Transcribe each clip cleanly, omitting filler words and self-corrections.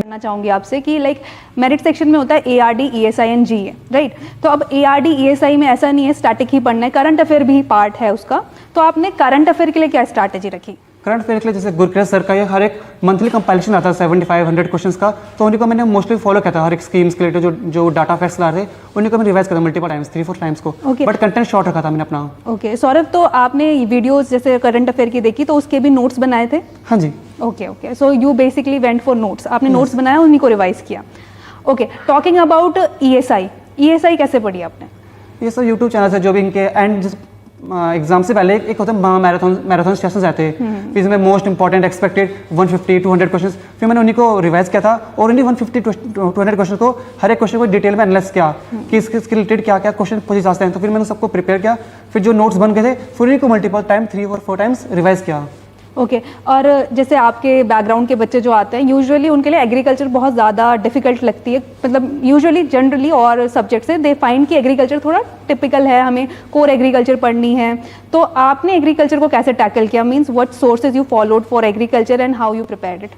करना चाहूँगी आपसे कि लाइक मेरिट सेक्शन में होता है ARD ESI and GA, right. तो अब ARD ESI में ऐसा नहीं है स्टैटिक ही पढ़ना है, करंट अफेयर भी पार्ट है उसका। तो आपने करंट अफेयर के लिए क्या स्ट्रैटेजी रखी? करंट अफेयर के लिए जैसे गुरकीरत सर का ये हर एक मंथली कंपाइलेशन आता है 75-100 क्वेश्चंस का, तो उन्हीं को मैंने मोस्टली फॉलो किया था। हर एक स्कीम्स के लिए जो डाटा फैक्ट्स ला रहे थे उन्हीं को मैं रिवाइज करता मल्टीपल टाइम्स, 3-4 टाइम्स को। बट कंटेंट शॉर्ट रखा था मैंने अपना। ओके सौरभ, तो आपने वीडियोस जैसे करंट अफेयर की देखी तो उसके भी नोट्स बनाए थे? हाँ जी। Okay, so you basically went for notes, आपने नोट्स बनाया उन्हीं को रिवाइज किया। ओके, टॉकिंग अबाउट ESI कैसे पढ़ी आपने? ये सब यूट्यूब चैनल है जो भी इनके एंड एग्जाम से पहले एक होता है मैराथन सेशंस आते हैं, फिर इसमें मोस्ट इंपॉर्टेंट एक्सपेक्टेड 150-200 क्वेश्चंस, फिर मैंने उन्हीं को रिवाइज किया था और उन्हीं 150-200 क्वेश्चन को हर एक क्वेश्चन को डिटेल में एनालाइज किया कि इसके रिलेटेड क्या क्या क्वेश्चन पूछे जा सकते हैं। तो फिर मैंने सबको प्रिपेयर किया, फिर जो नोट्स बन गए थे फिर उन्हीं को मल्टीपल टाइम 3 और 4 टाइम्स रिवाइज किया। ओके, और जैसे आपके बैकग्राउंड के बच्चे जो आते हैं यूजुअली उनके लिए एग्रीकल्चर बहुत ज़्यादा डिफिकल्ट लगती है, मतलब यूजुअली जनरली और सब्जेक्ट से दे फाइंड कि एग्रीकल्चर थोड़ा टिपिकल है, हमें कोर एग्रीकल्चर पढ़नी है। तो आपने एग्रीकल्चर को कैसे टैकल किया? Means what sources you followed for agriculture and how you prepared it?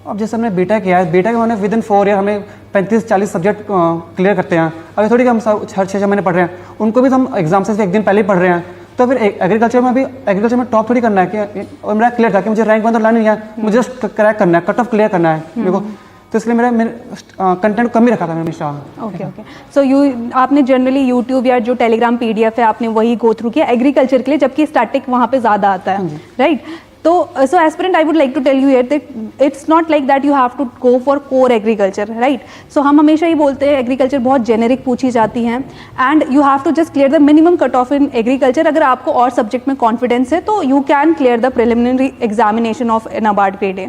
अब जैसे हमने बीटेक किया है, बीटेक में हमने विद इन 4 ईयर हमें 35-40 सब्जेक्ट क्लियर करते हैं। अगर थोड़ी कि हम हर 6 महीने पढ़ रहे हैं, उनको भी हम एग्जाम से एक दिन पहले ही पढ़ रहे हैं। तो फिर एग्रीकल्चर में टॉप थोड़ी करना है कि, और मेरा क्लियर था कि मुझे रैंक 1 तो लानी है, मुझे जस्ट क्रैक करना है, कट ऑफ क्लियर करना है मेरे को। तो इसलिए मेरा कंटेंट कम ही रखा था मैंने हमेशा। ओके, सो आपने जनरली यूट्यूब या जो टेलीग्राम PDF है आपने वही गो थ्रू किया एग्रीकल्चर के लिए, जबकि स्टैटिक वहाँ पे ज़्यादा आता है, राइट? तो so aspirant I would like to tell you here that it's not like that you have to go for core agriculture, right? So हम हमेशा ही बोलते हैं एग्रीकल्चर बहुत जेनेरिक पूछी जाती हैं and you have to just clear the minimum cut off in agriculture. अगर आपको और सब्जेक्ट में कॉन्फिडेंस है तो you can clear the preliminary examination of NABARD grade A.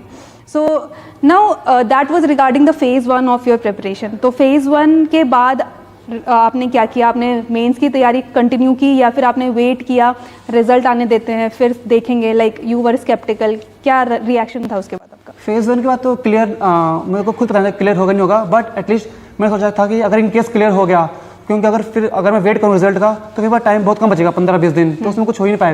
So now that was regarding the phase 1 of your preparation. तो phase 1 के बाद आपने क्या किया? आपने मेंस की तैयारी कंटिन्यू की या फिर आपने वेट किया रिजल्ट आने देते हैं फिर देखेंगे, लाइक यू वर स्केप्टिकल? क्या रिएक्शन था उसके बाद आपका? फेज़ 1 के बाद तो क्लियर मेरे को खुद पता नहीं क्लियर होगा नहीं होगा, बट एटलीस्ट मैंने सोचा था कि अगर इन केस क्लियर हो गया, क्योंकि अगर मैं वेट करूँ रिजल्ट का तो फिर टाइम बहुत कम बचेगा, 15-20 दिन, तो उसमें कुछ हो ही नहीं पाएगा।